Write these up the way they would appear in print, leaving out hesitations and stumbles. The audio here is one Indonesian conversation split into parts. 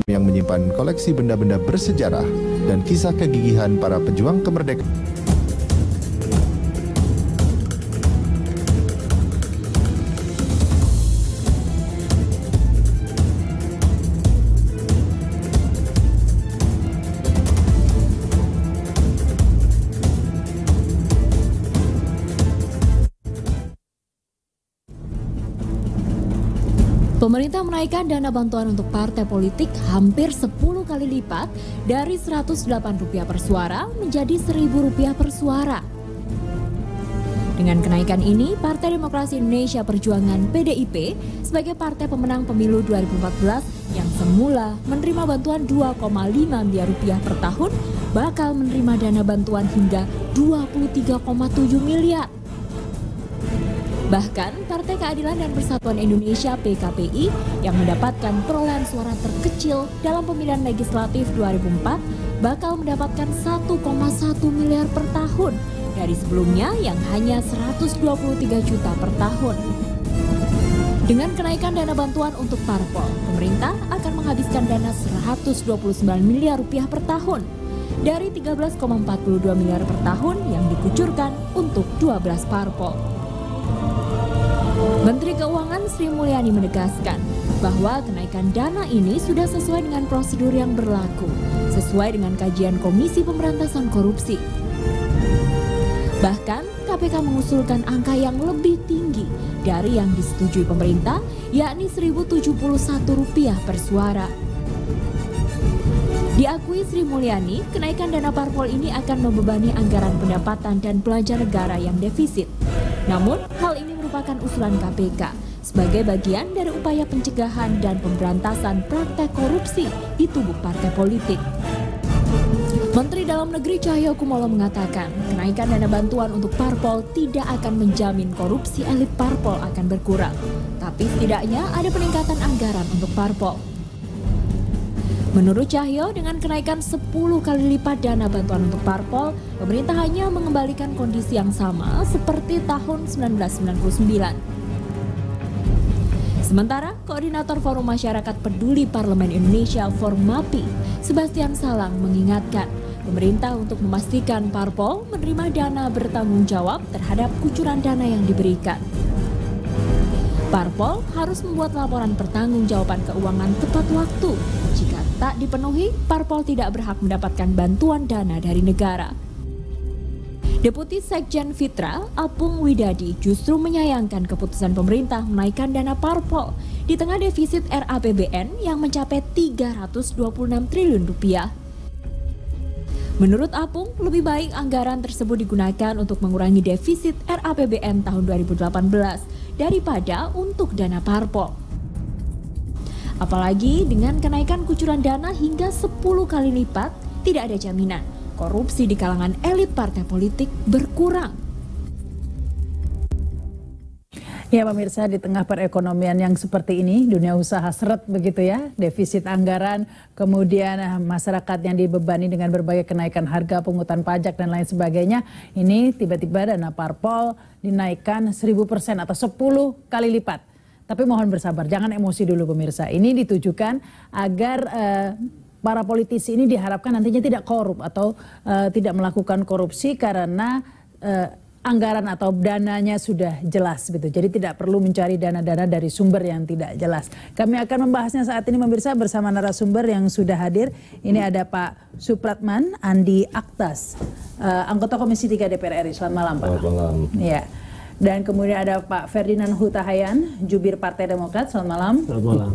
yang menyimpan koleksi benda-benda bersejarah dan kisah kegigihan para pejuang kemerdekaan. Pemerintah menaikkan dana bantuan untuk partai politik hampir 10 kali lipat dari Rp108 per suara menjadi Rp1.000 per suara. Dengan kenaikan ini, Partai Demokrasi Indonesia Perjuangan (PDIP) sebagai partai pemenang pemilu 2014 yang semula menerima bantuan Rp2,5 miliar per tahun bakal menerima dana bantuan hingga Rp23,7 miliar. Bahkan Partai Keadilan dan Persatuan Indonesia (PKPI) yang mendapatkan perolehan suara terkecil dalam pemilihan legislatif 2004 bakal mendapatkan 1,1 miliar per tahun dari sebelumnya yang hanya 123 juta per tahun. Dengan kenaikan dana bantuan untuk parpol, pemerintah akan menghabiskan dana Rp129 miliar per tahun dari 13,42 miliar per tahun yang dikucurkan untuk 12 parpol. Menteri Keuangan Sri Mulyani menegaskan bahwa kenaikan dana ini sudah sesuai dengan prosedur yang berlaku, sesuai dengan kajian Komisi Pemberantasan Korupsi. Bahkan, KPK mengusulkan angka yang lebih tinggi dari yang disetujui pemerintah, yakni Rp1.071 per suara. Diakui Sri Mulyani, kenaikan dana parpol ini akan membebani anggaran pendapatan dan belanja negara yang defisit. Namun, hal ini merupakan usulan KPK sebagai bagian dari upaya pencegahan dan pemberantasan praktek korupsi di tubuh partai politik. Menteri Dalam Negeri Cahyokumolo mengatakan, kenaikan dana bantuan untuk parpol tidak akan menjamin korupsi elit parpol akan berkurang, tapi setidaknya ada peningkatan anggaran untuk parpol. Menurut Cahyo, dengan kenaikan 10 kali lipat dana bantuan untuk parpol, pemerintah hanya mengembalikan kondisi yang sama seperti tahun 1999. Sementara, Koordinator Forum Masyarakat Peduli Parlemen Indonesia (Formapi), Sebastian Salang mengingatkan pemerintah untuk memastikan parpol menerima dana bertanggung jawab terhadap kucuran dana yang diberikan. Parpol harus membuat laporan pertanggungjawaban keuangan tepat waktu. Jika tak dipenuhi, parpol tidak berhak mendapatkan bantuan dana dari negara. Deputi Sekjen Fitra, Apung Widadi, justru menyayangkan keputusan pemerintah menaikkan dana parpol di tengah defisit RAPBN yang mencapai Rp326 triliun. Menurut Apung, lebih baik anggaran tersebut digunakan untuk mengurangi defisit RAPBN tahun 2018 daripada untuk dana parpol. Apalagi dengan kenaikan kucuran dana hingga 10 kali lipat, tidak ada jaminan korupsi di kalangan elit partai politik berkurang. Ya pemirsa, di tengah perekonomian yang seperti ini, dunia usaha seret begitu ya, defisit anggaran, kemudian masyarakat yang dibebani dengan berbagai kenaikan harga, pungutan pajak dan lain sebagainya, ini tiba-tiba dana parpol dinaikkan 1000% atau 10 kali lipat. Tapi mohon bersabar, jangan emosi dulu pemirsa. Ini ditujukan agar para politisi ini diharapkan nantinya tidak korup atau tidak melakukan korupsi karena anggaran atau dananya sudah jelas gitu. Jadi tidak perlu mencari dana-dana dari sumber yang tidak jelas. Kami akan membahasnya saat ini pemirsa bersama narasumber yang sudah hadir. Ini ada Pak Supratman Andi Aktas, anggota Komisi 3 DPR RI. Selamat malam Pak. Selamat malam. Ya. Dan kemudian ada Pak Ferdinand Huta Hayan, jubir Partai Demokrat. Selamat malam. Selamat malam.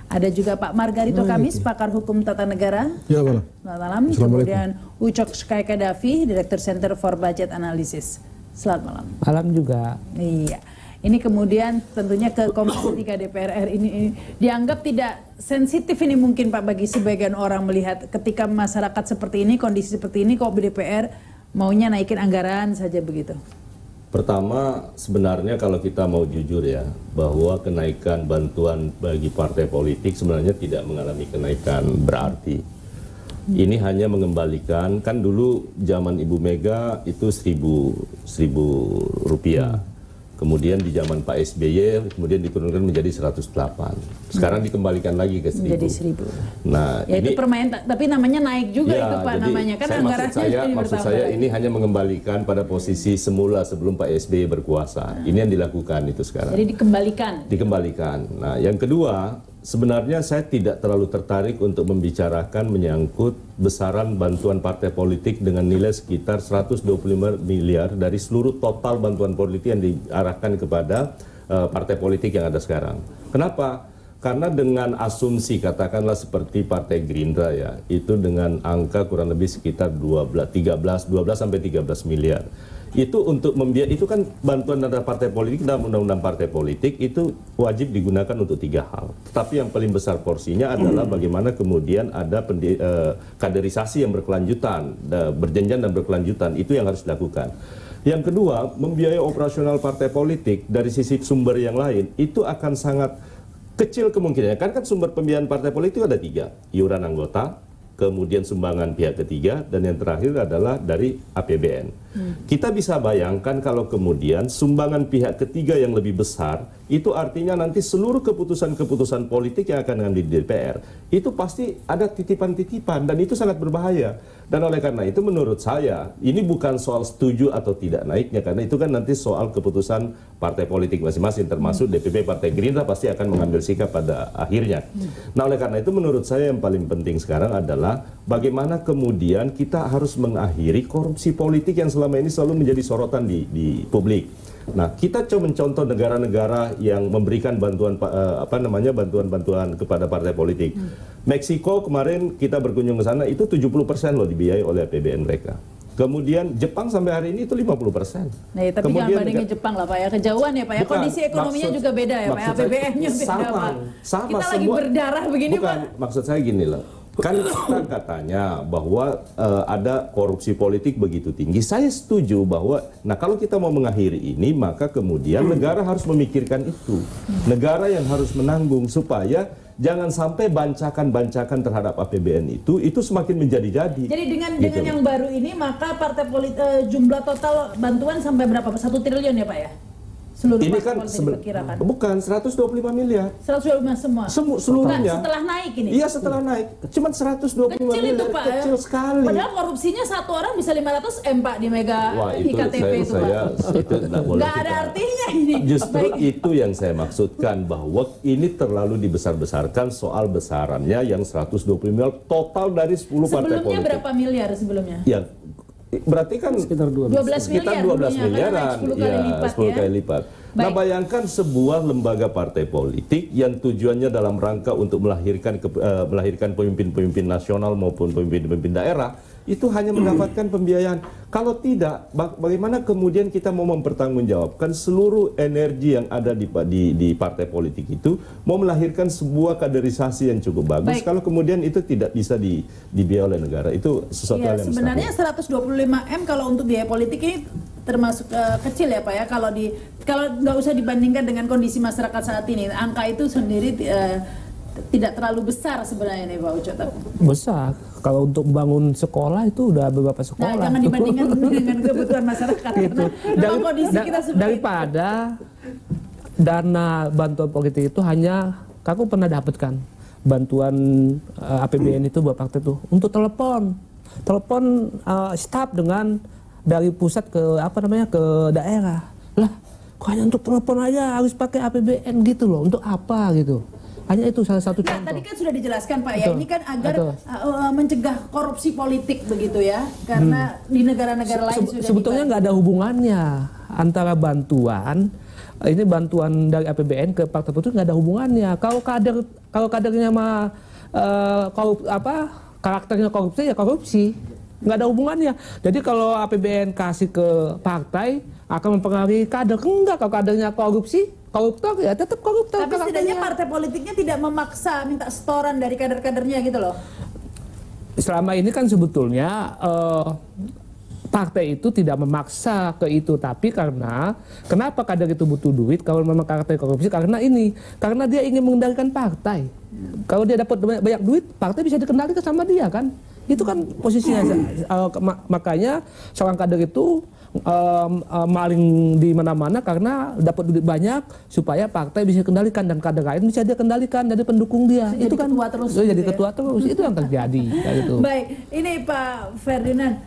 Ada juga Pak Margarito Kamis, pakar hukum tata negara. Ya, malam. Selamat malam. Kemudian Ucok Skaikadafi, Direktur Center for Budget Analysis. Selamat malam. Malam juga. Iya. Ini kemudian tentunya ke Komisi 3 DPR RI ini dianggap tidak sensitif ini mungkin Pak bagi sebagian orang melihat ketika masyarakat seperti ini, kondisi seperti ini kok DPR maunya naikin anggaran saja begitu. Pertama, sebenarnya kalau kita mau jujur ya, bahwa kenaikan bantuan bagi partai politik sebenarnya tidak mengalami kenaikan berarti. Ini hanya mengembalikan, kan dulu zaman Ibu Mega itu 1000 rupiah. Kemudian di zaman Pak SBY kemudian diturunkan menjadi 108. Sekarang dikembalikan lagi ke 1.000. Menjadi 1.000. Nah, ya, ini itu permainan, tapi namanya naik juga ya, itu Pak, namanya kan anggarannya. maksud saya ini hanya mengembalikan pada posisi semula sebelum Pak SBY berkuasa. Ini yang dilakukan itu sekarang. Jadi dikembalikan. Dikembalikan. Nah, yang kedua, sebenarnya saya tidak terlalu tertarik untuk membicarakan menyangkut besaran bantuan partai politik dengan nilai sekitar 125 miliar dari seluruh total bantuan politik yang diarahkan kepada partai politik yang ada sekarang. Kenapa? Karena dengan asumsi katakanlah seperti Partai Gerindra ya, itu dengan angka kurang lebih sekitar 12 sampai 13 miliar. Itu untuk membiayai, itu kan bantuan dana partai politik dalam undang-undang partai politik itu wajib digunakan untuk 3 hal. Tetapi yang paling besar porsinya adalah bagaimana kemudian ada kaderisasi yang berkelanjutan, berjenjang dan berkelanjutan, itu yang harus dilakukan. Yang kedua, membiayai operasional partai politik dari sisi sumber yang lain, itu akan sangat kecil kemungkinannya. Kan sumber pembiayaan partai politik ada 3, iuran anggota, kemudian sumbangan pihak ketiga, dan yang terakhir adalah dari APBN. Kita bisa bayangkan kalau kemudian sumbangan pihak ketiga yang lebih besar, itu artinya nanti seluruh keputusan-keputusan politik yang akan diambil di DPR, itu pasti ada titipan-titipan, dan itu sangat berbahaya. Dan oleh karena itu menurut saya, ini bukan soal setuju atau tidak naiknya, karena itu kan nanti soal keputusan partai politik masing-masing, termasuk DPP Partai Gerindra pasti akan mengambil sikap pada akhirnya. Nah, oleh karena itu menurut saya yang paling penting sekarang adalah bagaimana kemudian kita harus mengakhiri korupsi politik yang selama ini selalu menjadi sorotan di publik. Nah, kita coba mencontoh negara-negara yang memberikan bantuan bantuan kepada partai politik. Meksiko kemarin kita berkunjung ke sana itu 70% loh dibiayai oleh APBN mereka. Kemudian Jepang sampai hari ini itu 50%. Nah, ya, tapi jangan bandingin Jepang lah Pak ya, kejauhan ya Pak ya. Kondisi ekonominya juga beda ya Pak ya, APBN-nya beda Pak. Sama, kita lagi berdarah begini Pak. Maksud saya gini loh. Kan kita katanya bahwa ada korupsi politik begitu tinggi. Saya setuju bahwa, nah kalau kita mau mengakhiri ini, maka kemudian negara harus memikirkan itu. Negara yang harus menanggung supaya jangan sampai bancakan-bancakan terhadap APBN itu semakin menjadi-jadi. Jadi dengan yang baru ini, maka partai politik jumlah total bantuan sampai berapa? 1 triliun ya Pak ya? Seluruh ini kan bukan 125 miliar. 125 semua. Seluruhnya. Setelah naik ini. Iya, setelah naik. Cuman 125 kecil miliar. Itu, Pak, kecil sekali. Padahal korupsinya satu orang bisa 500 M Pak di Mega IKTP itu Pak. Itu nggak ada artinya ini. Justru itu yang saya maksudkan, bahwa ini terlalu dibesar-besarkan soal besarannya yang 125 miliar total dari 10 partai politik. Sebelumnya berapa miliar sebelumnya? Ya, berarti kan sekitar 12 miliaran, 10 kali lipat. Nah, bayangkan sebuah lembaga partai politik yang tujuannya dalam rangka untuk melahirkan pemimpin-pemimpin nasional maupun pemimpin-pemimpin daerah, itu hanya mendapatkan pembiayaan. Kalau tidak, bagaimana kemudian kita mau mempertanggungjawabkan seluruh energi yang ada di partai politik itu, mau melahirkan sebuah kaderisasi yang cukup bagus, kalau kemudian itu tidak bisa dibiayai oleh negara, itu sesuatu hal yang sebenarnya 125 M kalau untuk biaya politik ini termasuk kecil ya Pak ya, kalau nggak usah dibandingkan dengan kondisi masyarakat saat ini, angka itu sendiri tidak terlalu besar sebenarnya nih Pak Ucok. Besar. Kalau untuk bangun sekolah itu udah beberapa sekolah. Nah, jangan dibandingkan dengan kebutuhan masyarakat. Gitu. Karena kondisi kita seperti daripada dana bantuan politik itu hanya, aku pernah dapatkan bantuan APBN itu buat partai itu untuk telepon staf dengan dari pusat ke ke daerah. Lah, kok hanya untuk telepon aja harus pakai APBN gitu loh. Untuk apa gitu? Hanya itu salah satu contoh. Tadi kan sudah dijelaskan Pak ya, ini kan agar mencegah korupsi politik begitu ya, karena di negara-negara lain sudah sebetulnya nggak ada hubungannya antara bantuan dari APBN ke partai politik, nggak ada hubungannya. Kalau kadernya mah karakternya korupsi ya korupsi, nggak ada hubungannya. Jadi kalau APBN kasih ke partai akan mempengaruhi kader, enggak. Kalau kadernya koruptor ya tetap koruptor. Tapi setidaknya partai politiknya tidak memaksa minta setoran dari kader-kadernya gitu loh. Selama ini kan sebetulnya partai itu tidak memaksa ke itu, tapi kenapa kader itu butuh duit kalau memang karakter korupsi? Karena dia ingin mengendalikan partai. Kalau dia dapat banyak duit, partai bisa dikendalikan sama dia kan. Itu kan posisinya. Makanya seorang kader itu maling di mana-mana karena dapat duit banyak supaya partai bisa kendalikan dan kader lain bisa dia kendalikan dari pendukung dia. Jadi itu kan ketua terus. Jadi ketua terus. Itu yang terjadi. Gitu. Baik, ini Pak Ferdinand,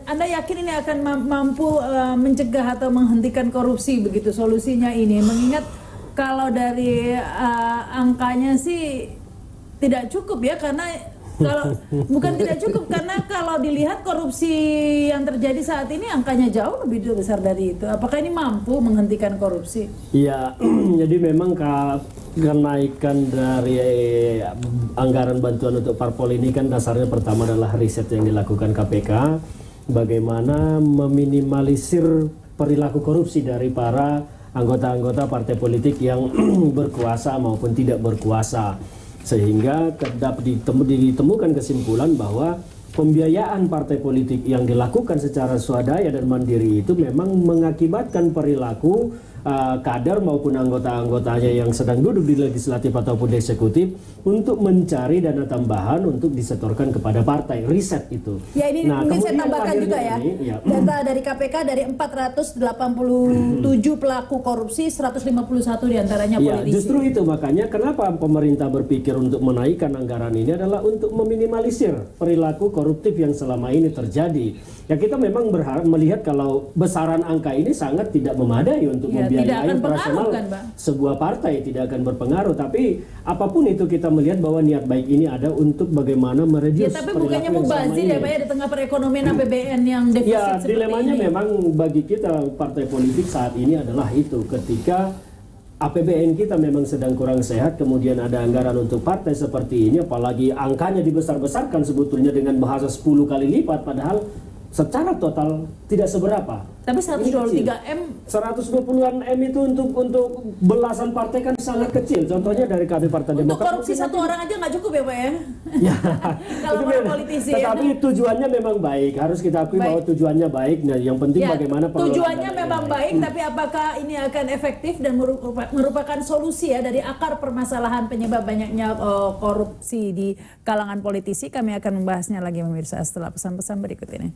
Anda yakin ini akan mampu mencegah atau menghentikan korupsi begitu solusinya ini? Mengingat kalau dari angkanya sih tidak cukup ya, karena kalau bukan tidak cukup, karena kalau dilihat korupsi yang terjadi saat ini angkanya jauh lebih besar dari itu. Apakah ini mampu menghentikan korupsi? Iya, jadi memang kenaikan dari anggaran bantuan untuk parpol ini kan dasarnya pertama adalah riset yang dilakukan KPK, bagaimana meminimalisir perilaku korupsi dari para anggota-anggota partai politik yang berkuasa maupun tidak berkuasa. Sehingga ditemukan kesimpulan bahwa pembiayaan partai politik yang dilakukan secara swadaya dan mandiri itu memang mengakibatkan perilaku kader maupun anggota-anggotanya yang sedang duduk di legislatif ataupun di eksekutif untuk mencari dana tambahan untuk disetorkan kepada partai. Riset itu. Ya, ini mungkin saya tambahkan juga ya. Data dari KPK dari 487 pelaku korupsi, 151 diantaranya politisi. Ya, justru itu makanya kenapa pemerintah berpikir untuk menaikkan anggaran ini adalah untuk meminimalisir perilaku koruptif yang selama ini terjadi. Ya, kita memang berharap melihat kalau besaran angka ini sangat tidak memadai untuk membiayai operasional sebuah partai, tidak akan berpengaruh. Tapi apapun itu kita melihat bahwa niat baik ini ada untuk bagaimana mereduce tapi bukannya mubazir ya Pak ya di tengah perekonomian APBN yang defisit seperti dilemanya ini. Memang bagi kita partai politik saat ini adalah itu, ketika APBN kita memang sedang kurang sehat, kemudian ada anggaran untuk partai seperti ini, apalagi angkanya dibesar-besarkan sebetulnya dengan bahasa 10 kali lipat, padahal secara total tidak seberapa. Tapi 123 M, 120-an M itu untuk belasan partai kan sangat kecil. Contohnya dari KB Partai untuk Demokrat. korupsi satu orang aja nggak cukup ya Pak ya? Ya, kalau para politisi. Tetapi tujuannya memang baik. Harus kita akui bahwa tujuannya baik. Nah, yang penting bagaimana tujuannya memang baik, tapi apakah ini akan efektif dan merupakan solusi ya dari akar permasalahan penyebab banyaknya korupsi di kalangan politisi? Kami akan membahasnya lagi pemirsa setelah pesan-pesan berikut ini.